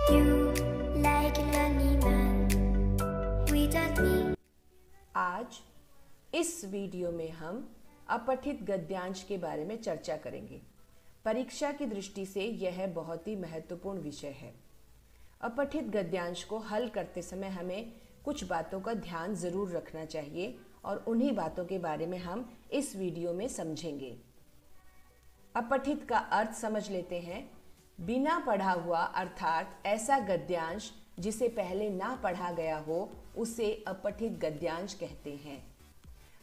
You like a lonely man without me. आज इस video में हम अपठित गद्यांश के बारे में चर्चा करेंगे। परीक्षा की दृष्टि से यह बहुत ही महत्वपूर्ण विषय है। अपठित गद्यांश को हल करते समय हमें कुछ बातों का ध्यान जरूर रखना चाहिए और उन्हीं बातों के बारे में हम इस वीडियो में समझेंगे। अपठित का अर्थ समझ लेते हैं। बिना पढ़ा हुआ अर्थात ऐसा गद्यांश जिसे पहले ना पढ़ा गया हो उसे अपठित गद्यांश कहते हैं।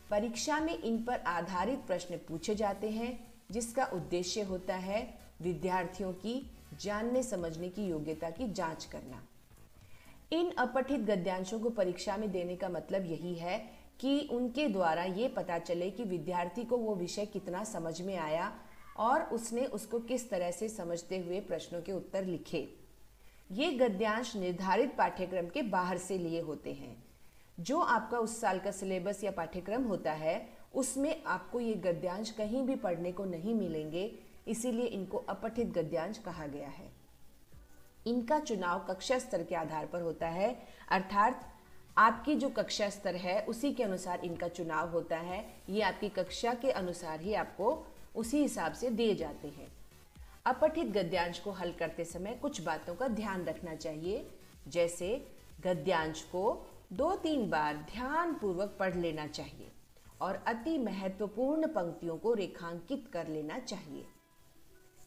परीक्षा में इन पर आधारित प्रश्न पूछे जाते हैं जिसका उद्देश्य होता है विद्यार्थियों की जानने समझने की योग्यता की जांच करना। इन अपठित गद्यांशों को परीक्षा में देने का मतलब यही है कि उनके द्वारा ये पता चले कि विद्यार्थी को वो विषय कितना समझ में आया और उसने उसको किस तरह से समझते हुए प्रश्नों के उत्तर लिखे। ये गद्यांश निर्धारित पाठ्यक्रम के बाहर से लिए होते हैं। जो आपका उस साल का सिलेबस या पाठ्यक्रम होता है उसमें आपको ये गद्यांश कहीं भी पढ़ने को नहीं मिलेंगे, इसीलिए इनको अपठित गद्यांश कहा गया है। इनका चुनाव कक्षा स्तर के आधार पर होता है, अर्थात आपकी जो कक्षा स्तर है उसी के अनुसार इनका चुनाव होता है। ये आपकी कक्षा के अनुसार ही आपको उसी हिसाब से दिए जाते हैं। अपठित गद्यांश को हल करते समय कुछ बातों का ध्यान रखना चाहिए, जैसे गद्यांश को 2-3 बार ध्यान पूर्वक पढ़ लेना चाहिए और अति महत्वपूर्ण पंक्तियों को रेखांकित कर लेना चाहिए।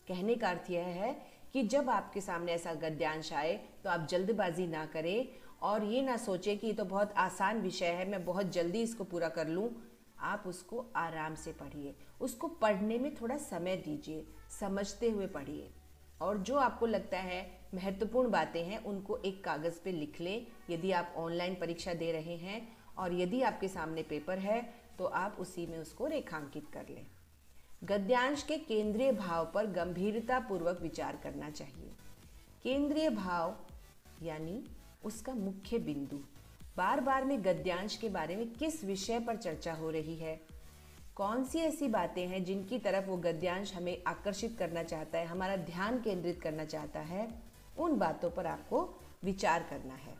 कहने का अर्थ यह है कि जब आपके सामने ऐसा गद्यांश आए तो आप जल्दबाजी ना करें और ये ना सोचें कि ये तो बहुत आसान विषय है, मैं बहुत जल्दी इसको पूरा कर लूँ। आप उसको आराम से पढ़िए, उसको पढ़ने में थोड़ा समय दीजिए, समझते हुए पढ़िए और जो आपको लगता है महत्वपूर्ण बातें हैं उनको एक कागज़ पे लिख लें। यदि आप ऑनलाइन परीक्षा दे रहे हैं और यदि आपके सामने पेपर है तो आप उसी में उसको रेखांकित कर लें। गद्यांश के केंद्रीय भाव पर गंभीरता पूर्वक विचार करना चाहिए। केंद्रीय भाव यानी उसका मुख्य बिंदु। बार बार में गद्यांश के बारे में किस विषय पर चर्चा हो रही है, कौन सी ऐसी बातें हैं जिनकी तरफ वो गद्यांश हमें आकर्षित करना चाहता है, हमारा ध्यान केंद्रित करना चाहता है, उन बातों पर आपको विचार करना है।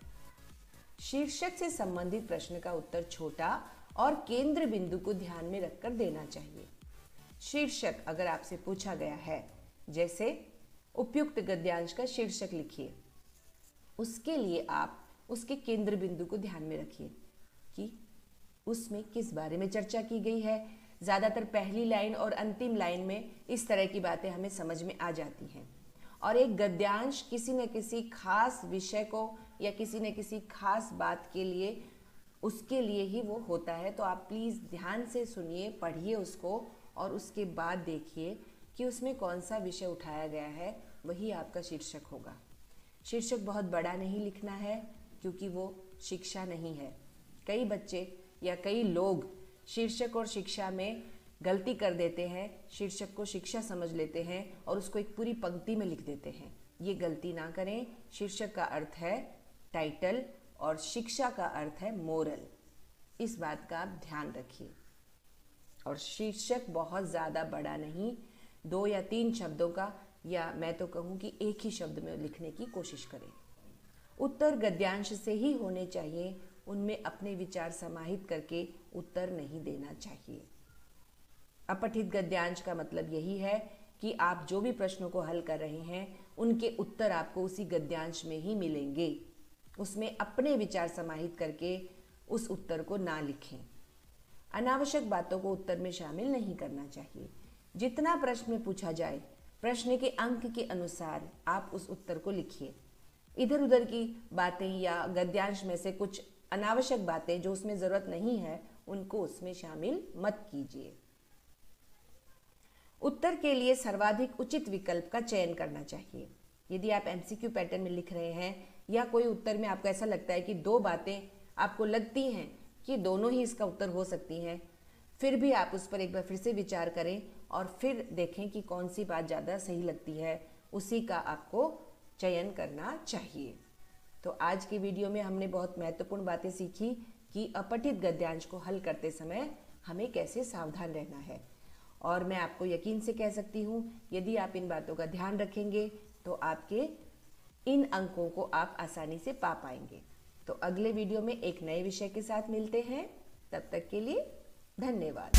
शीर्षक से संबंधित प्रश्न का उत्तर छोटा और केंद्र बिंदु को ध्यान में रखकर देना चाहिए। शीर्षक अगर आपसे पूछा गया है, जैसे उपयुक्त गद्यांश का शीर्षक लिखिए, उसके लिए आप उसके केंद्र बिंदु को ध्यान में रखिए कि उसमें किस बारे में चर्चा की गई है। ज़्यादातर पहली लाइन और अंतिम लाइन में इस तरह की बातें हमें समझ में आ जाती हैं और एक गद्यांश किसी न किसी खास विषय को या किसी न किसी खास बात के लिए उसके लिए ही वो होता है। तो आप प्लीज़ ध्यान से सुनिए, पढ़िए उसको और उसके बाद देखिए कि उसमें कौन सा विषय उठाया गया है, वही आपका शीर्षक होगा। शीर्षक बहुत बड़ा नहीं लिखना है क्योंकि वो शिक्षा नहीं है। कई बच्चे या कई लोग शीर्षक और शिक्षा में गलती कर देते हैं, शीर्षक को शिक्षा समझ लेते हैं और उसको एक पूरी पंक्ति में लिख देते हैं। ये गलती ना करें। शीर्षक का अर्थ है टाइटल और शिक्षा का अर्थ है मोरल। इस बात का आप ध्यान रखिए। और शीर्षक बहुत ज़्यादा बड़ा नहीं, 2 या 3 शब्दों का, या मैं तो कहूँ कि एक ही शब्द में लिखने की कोशिश करें। उत्तर गद्यांश से ही होने चाहिए, उनमें अपने विचार समाहित करके उत्तर नहीं देना चाहिए। अपठित गद्यांश का मतलब यही है कि आप जो भी प्रश्नों को हल कर रहे हैं उनके उत्तर आपको उसी गद्यांश में ही मिलेंगे। उसमें अपने विचार समाहित करके उस उत्तर को ना लिखें। अनावश्यक बातों को उत्तर में शामिल नहीं करना चाहिए। जितना प्रश्न में पूछा जाए प्रश्न के अंक के अनुसार आप उस उत्तर को लिखिए। इधर उधर की बातें या गद्यांश में से कुछ अनावश्यक बातें जो उसमें ज़रूरत नहीं है उनको उसमें शामिल मत कीजिए। उत्तर के लिए सर्वाधिक उचित विकल्प का चयन करना चाहिए। यदि आप एमसीक्यू पैटर्न में लिख रहे हैं या कोई उत्तर में आपको ऐसा लगता है कि 2 बातें आपको लगती हैं कि दोनों ही इसका उत्तर हो सकती हैं, फिर भी आप उस पर एक बार फिर से विचार करें और फिर देखें कि कौन सी बात ज़्यादा सही लगती है, उसी का आपको चयन करना चाहिए। तो आज की वीडियो में हमने बहुत महत्वपूर्ण बातें सीखी कि अपठित गद्यांश को हल करते समय हमें कैसे सावधान रहना है। और मैं आपको यकीन से कह सकती हूँ, यदि आप इन बातों का ध्यान रखेंगे तो आपके इन अंकों को आप आसानी से पा पाएंगे। तो अगले वीडियो में एक नए विषय के साथ मिलते हैं। तब तक के लिए धन्यवाद।